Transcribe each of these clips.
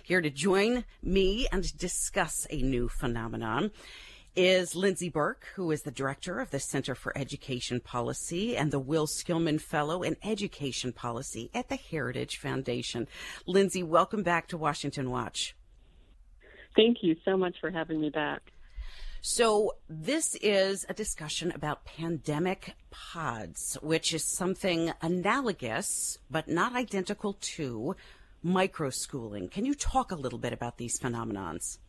Here to join me and discuss a new phenomenon is Lindsey Burke, who is the director of the Center for Education Policy and the Will Skillman Fellow in Education Policy at the Heritage Foundation. Lindsey, welcome back to Washington Watch. Thank you so much for having me back. So this is a discussion about pandemic pods, which is something analogous but not identical to microschooling. Can you talk a little bit about these phenomenons?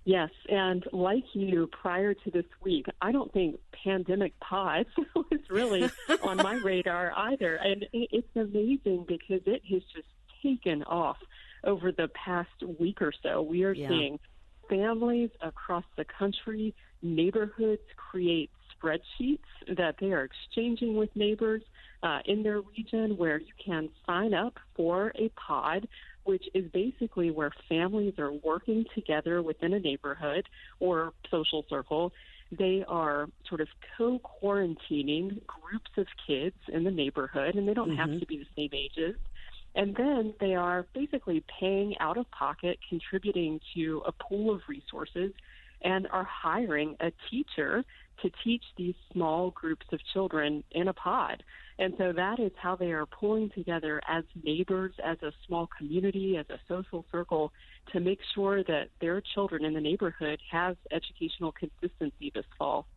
Yes, and like you, prior to this week, I don't think pandemic pods was really on my radar either. And it's amazing because it has just taken off over the past week or so. We are seeing families across the country, neighborhoods create spreadsheets that they are exchanging with neighbors in their region where you can sign up for a pod, which is basically where families are working together within a neighborhood or social circle. They are sort of co-quarantining groups of kids in the neighborhood, and they don't have to be the same ages. And then they are basically paying out of pocket, contributing to a pool of resources, and are hiring a teacher to teach these small groups of children in a pod. And so that is how they are pulling together as neighbors, as a small community, as a social circle, to make sure that their children in the neighborhood have educational consistency this fall.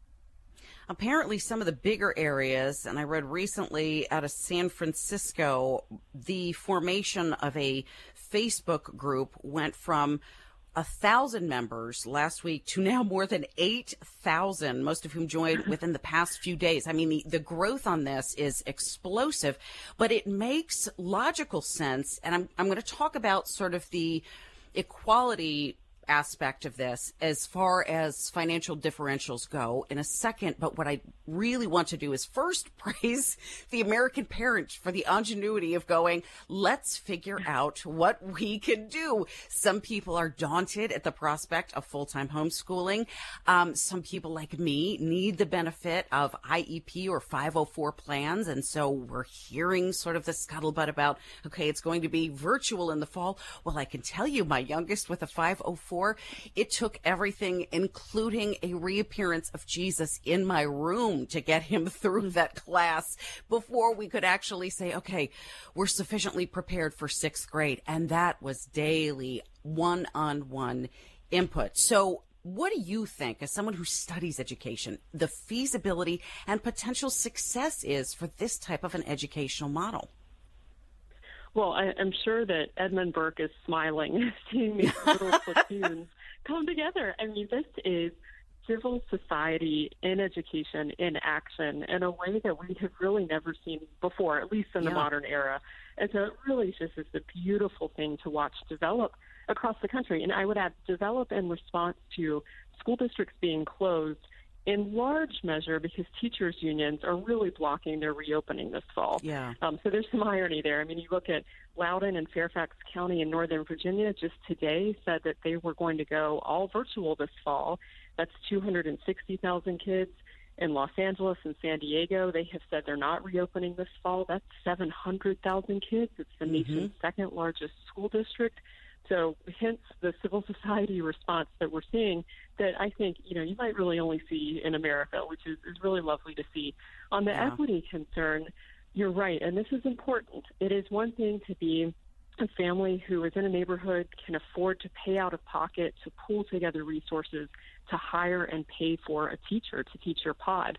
Apparently some of the bigger areas, and I read recently out of San Francisco, the formation of a Facebook group went from 1,000 members last week to now more than 8,000, most of whom joined within the past few days. I mean, the growth on this is explosive, but it makes logical sense. And I'm going to talk about sort of the equality aspect of this as far as financial differentials go in a second. But what I really want to do is first praise the American parent for the ingenuity of going, let's figure out what we can do. Some people are daunted at the prospect of full-time homeschooling. Some people like me need the benefit of IEP or 504 plans. And so we're hearing sort of the scuttlebutt about, okay, it's going to be virtual in the fall. Well, I can tell you my youngest with a 504, it took everything, including a reappearance of Jesus in my room to get him through that class before we could actually say, okay, we're sufficiently prepared for sixth grade. And that was daily one-on-one input. So what do you think, as someone who studies education, the feasibility and potential success is for this type of an educational model? Well, I'm sure that Edmund Burke is smiling seeing these little platoons come together. I mean, this is civil society in education in action in a way that we have really never seen before, at least in the modern era. And so it really just is a beautiful thing to watch develop across the country. And I would add, develop in response to school districts being closed in large measure because teachers' unions are really blocking their reopening this fall. So there's some irony there. I mean, you look at Loudoun and Fairfax County in Northern Virginia just today said that they were going to go all virtual this fall. That's 260,000 kids. In Los Angeles and San Diego, they have said they're not reopening this fall. That's 700,000 kids. It's the nation's second largest school district. So hence the civil society response that we're seeing that I think, you might really only see in America, which is really lovely to see. On the equity concern, you're right, and this is important. It is one thing to be a family who is in a neighborhood, can afford to pay out of pocket, to pool together resources, to hire and pay for a teacher to teach your pod.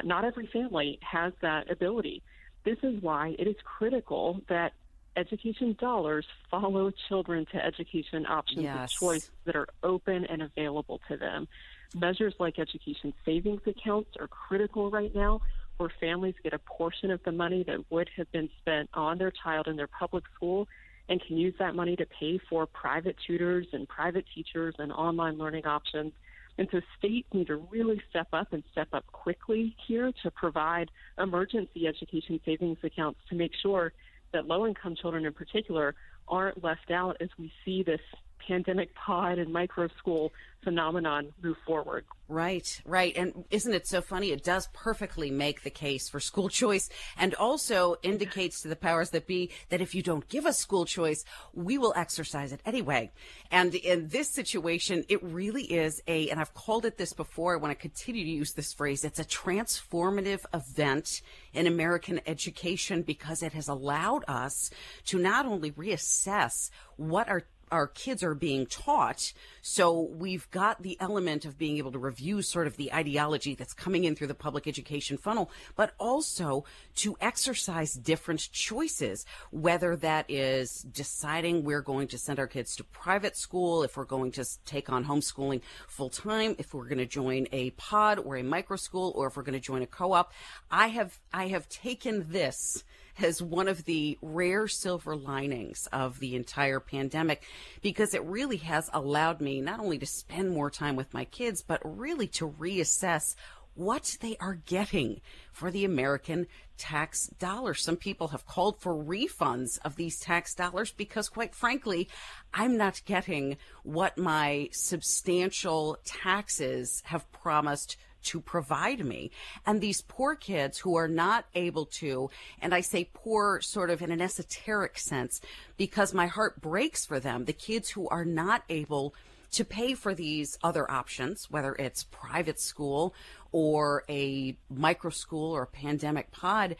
Not every family has that ability. This is why it is critical that education dollars follow children to education options of choice that are open and available to them. Measures like education savings accounts are critical right now, where families get a portion of the money that would have been spent on their child in their public school and can use that money to pay for private tutors and private teachers and online learning options. And so states need to really step up and step up quickly here to provide emergency education savings accounts to make sure that low-income children in particular aren't left out as we see this pandemic pod and micro school phenomenon move forward. Right, right. And isn't it so funny? It does perfectly make the case for school choice, and also indicates to the powers that be that if you don't give us school choice, we will exercise it anyway. And in this situation, it really is and I've called it this before, I want to continue to use this phrase, it's a transformative event in American education, because it has allowed us to not only reassess what our kids are being taught. So we've got the element of being able to review sort of the ideology that's coming in through the public education funnel, but also to exercise different choices, whether that is deciding we're going to send our kids to private school, if we're going to take on homeschooling full time, if we're going to join a pod or a micro school, or if we're going to join a co-op. I have taken this as one of the rare silver linings of the entire pandemic, because it really has allowed me not only to spend more time with my kids, but really to reassess what they are getting for the American tax dollars. Some people have called for refunds of these tax dollars because, quite frankly, I'm not getting what my substantial taxes have promised to provide me. And these poor kids who are not able to, and I say poor sort of in an esoteric sense, because my heart breaks for them, the kids who are not able to pay for these other options, whether it's private school or a micro school or a pandemic pod,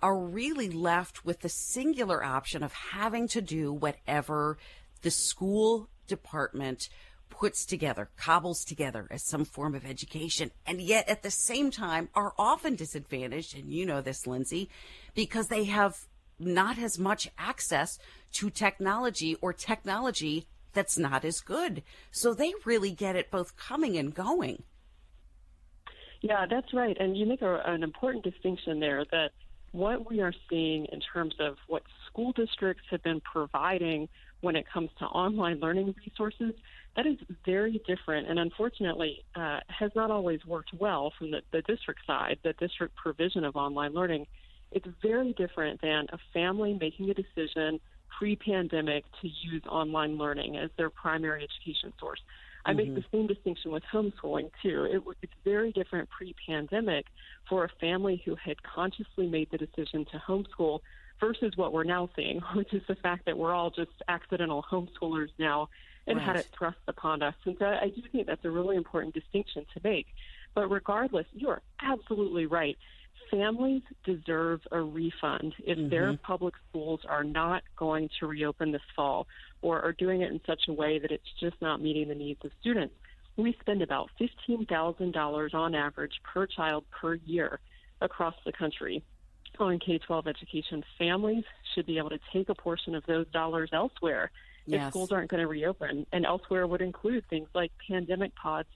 are really left with the singular option of having to do whatever the school department puts together, cobbles together as some form of education, and yet at the same time are often disadvantaged, and you know this, Lindsey, because they have not as much access to technology, or technology that's not as good. So they really get it both coming and going. Yeah, that's right. And you make an important distinction there, that what we are seeing in terms of what school districts have been providing when it comes to online learning resources, that is very different, and unfortunately has not always worked well from the district side, the district provision of online learning. It's very different than a family making a decision pre-pandemic to use online learning as their primary education source. I make the same distinction with homeschooling, too. It's very different pre-pandemic for a family who had consciously made the decision to homeschool versus what we're now seeing, which is the fact that we're all just accidental homeschoolers now and had it thrust upon us. And so I do think that's a really important distinction to make. But regardless, you are absolutely right. Families deserve a refund if their public schools are not going to reopen this fall, or are doing it in such a way that it's just not meeting the needs of students. We spend about $15,000 on average per child per year across the country on K-12 education. Families should be able to take a portion of those dollars elsewhere if schools aren't going to reopen. And elsewhere would include things like pandemic pods